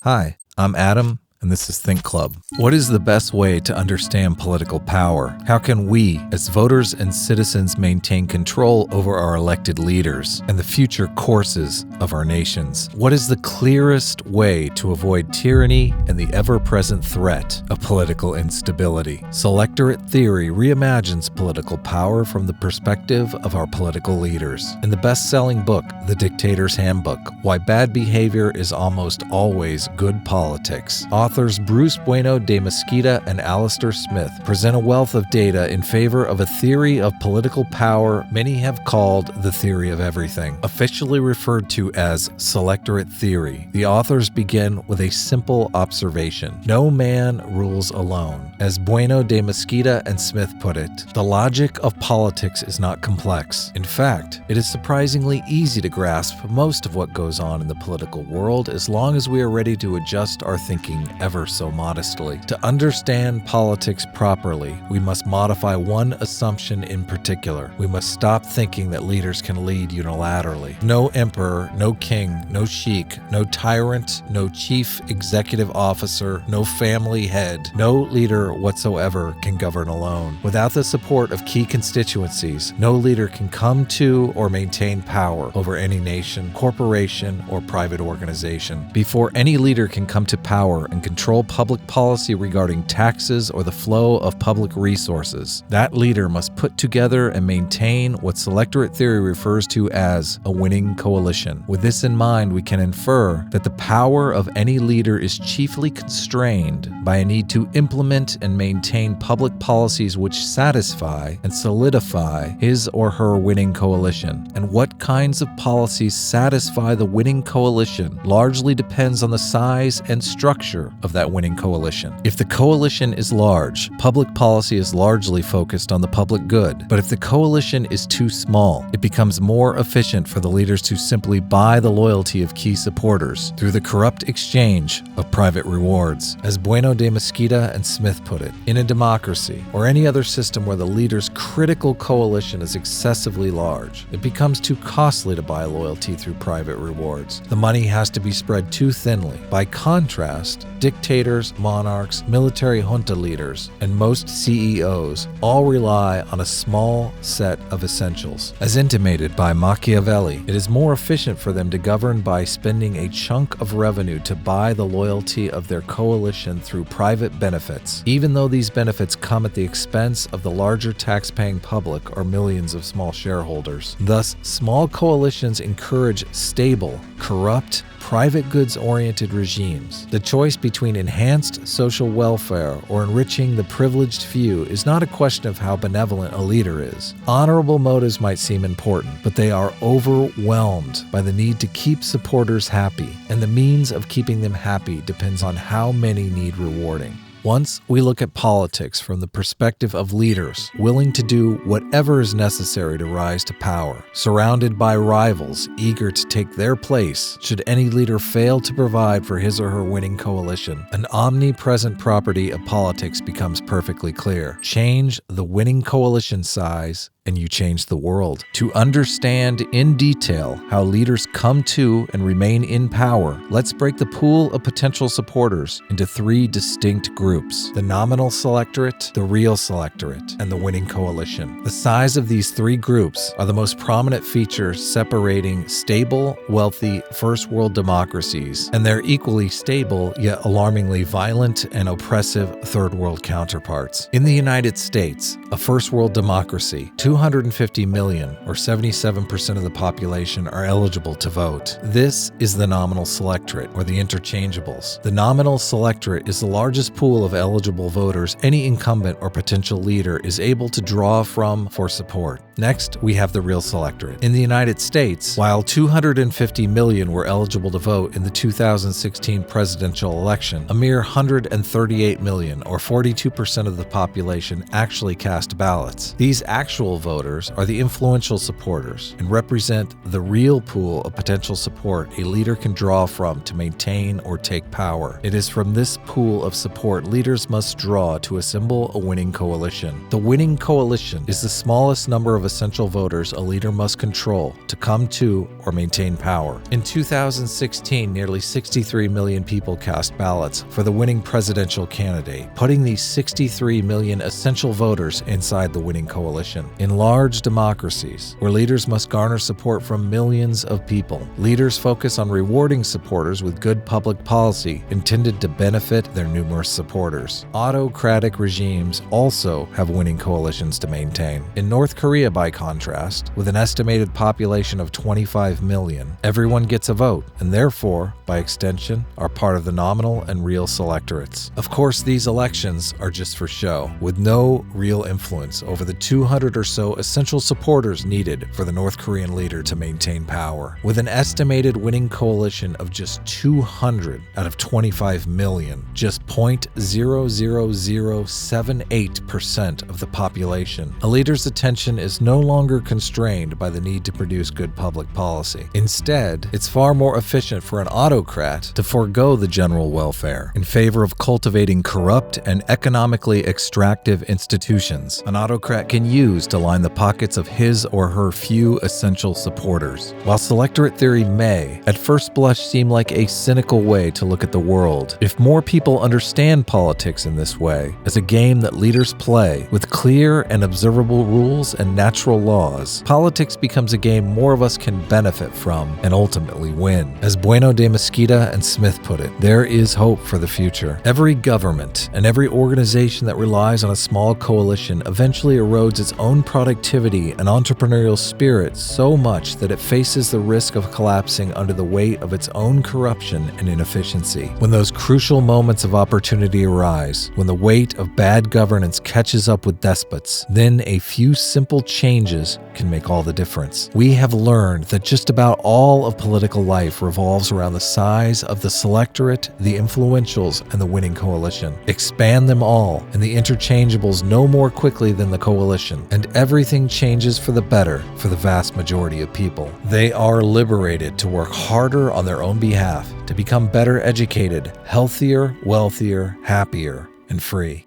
Hi, I'm Adam, and this is Think Club. What is the best way to understand political power? How can we, as voters and citizens, maintain control over our elected leaders and the future courses of our nations? What is the clearest way to avoid tyranny and the ever-present threat of political instability? Selectorate theory reimagines political power from the perspective of our political leaders. In the best-selling book, The Dictator's Handbook, Why Bad Behavior is Almost Always Good Politics, authors Bruce Bueno de Mesquita and Alastair Smith present a wealth of data in favor of a theory of political power many have called the theory of everything. Officially referred to as Selectorate theory, the authors begin with a simple observation. No man rules alone. As Bueno de Mesquita and Smith put it, the logic of politics is not complex. In fact, it is surprisingly easy to grasp most of what goes on in the political world as long as we are ready to adjust our thinking ever so modestly. To understand politics properly, we must modify one assumption in particular. We must stop thinking that leaders can lead unilaterally. No emperor, no king, no sheik, no tyrant, no chief executive officer, no family head, no leader whatsoever can govern alone. Without the support of key constituencies, no leader can come to or maintain power over any nation, corporation, or private organization. Before any leader can come to power and control public policy regarding taxes or the flow of public resources, that leader must put together and maintain what Selectorate theory refers to as a winning coalition. With this in mind, we can infer that the power of any leader is chiefly constrained by a need to implement and maintain public policies which satisfy and solidify his or her winning coalition. And what kinds of policies satisfy the winning coalition largely depends on the size and structure of that winning coalition. If the coalition is large, public policy is largely focused on the public good. But if the coalition is too small, it becomes more efficient for the leaders to simply buy the loyalty of key supporters through the corrupt exchange of private rewards. As Bueno de Mesquita and Smith put it, in a democracy or any other system where the leader's critical coalition is excessively large, it becomes too costly to buy loyalty through private rewards. The money has to be spread too thinly. By contrast, dictators, monarchs, military junta leaders, and most CEOs all rely on a small set of essentials. As intimated by Machiavelli, it is more efficient for them to govern by spending a chunk of revenue to buy the loyalty of their coalition through private benefits, even though these benefits come at the expense of the larger tax-paying public or millions of small shareholders. Thus, small coalitions encourage stable, corrupt, private goods-oriented regimes. The choice between enhanced social welfare or enriching the privileged few is not a question of how benevolent a leader is. Honorable motives might seem important, but they are overwhelmed by the need to keep supporters happy, and the means of keeping them happy depends on how many need rewarding. Once we look at politics from the perspective of leaders willing to do whatever is necessary to rise to power, surrounded by rivals eager to take their place should any leader fail to provide for his or her winning coalition, an omnipresent property of politics becomes perfectly clear. Change the winning coalition size, and you change the world. To understand in detail how leaders come to and remain in power, let's break the pool of potential supporters into three distinct groups: the nominal selectorate, the real selectorate, and the winning coalition. The size of these three groups are the most prominent features separating stable, wealthy, first-world democracies and their equally stable yet alarmingly violent and oppressive third-world counterparts. In the United States, a first-world democracy, 250 million, or 77% of the population, are eligible to vote. This is the nominal selectorate, or the interchangeables. The nominal selectorate is the largest pool of eligible voters any incumbent or potential leader is able to draw from for support. Next, we have the real selectorate. In the United States, while 250 million were eligible to vote in the 2016 presidential election, a mere 138 million, or 42% of the population, actually cast ballots. These actual voters are the influential supporters and represent the real pool of potential support a leader can draw from to maintain or take power. It is from this pool of support leaders must draw to assemble a winning coalition. The winning coalition is the smallest number of essential voters a leader must control to come to or maintain power. In 2016, nearly 63 million people cast ballots for the winning presidential candidate, putting these 63 million essential voters inside the winning coalition. In large democracies, where leaders must garner support from millions of people, leaders focus on rewarding supporters with good public policy intended to benefit their numerous supporters. Autocratic regimes also have winning coalitions to maintain. In North Korea, by contrast, with an estimated population of 25 million, everyone gets a vote, and therefore, by extension, are part of the nominal and real selectorates. Of course, these elections are just for show, with no real influence over the 200 or so essential supporters needed for the North Korean leader to maintain power. With an estimated winning coalition of just 200 out of 25 million, just 0.00078% of the population, a leader's attention is no longer constrained by the need to produce good public policy. Instead, it's far more efficient for an autocrat to forego the general welfare in favor of cultivating corrupt and economically extractive institutions an autocrat can use to line the pockets of his or her few essential supporters. While selectorate theory may, at first blush, seem like a cynical way to look at the world, if more people understand politics in this way, as a game that leaders play with clear and observable rules and natural laws, politics becomes a game more of us can benefit from and ultimately win. As Bueno de Mesquita and Smith put it, there is hope for the future. Every government and every organization that relies on a small coalition eventually erodes its own productivity and entrepreneurial spirit so much that it faces the risk of collapsing under the weight of its own corruption and inefficiency. When those crucial moments of opportunity arise, when the weight of bad governance catches up with despots, then a few simple changes can make all the difference. We have learned that just about all of political life revolves around the size of the selectorate, the influentials, and the winning coalition. Expand them all, and the interchangeables no more quickly than the coalition, and everything changes for the better for the vast majority of people. They are liberated to work harder on their own behalf, to become better educated, healthier, wealthier, happier, and free.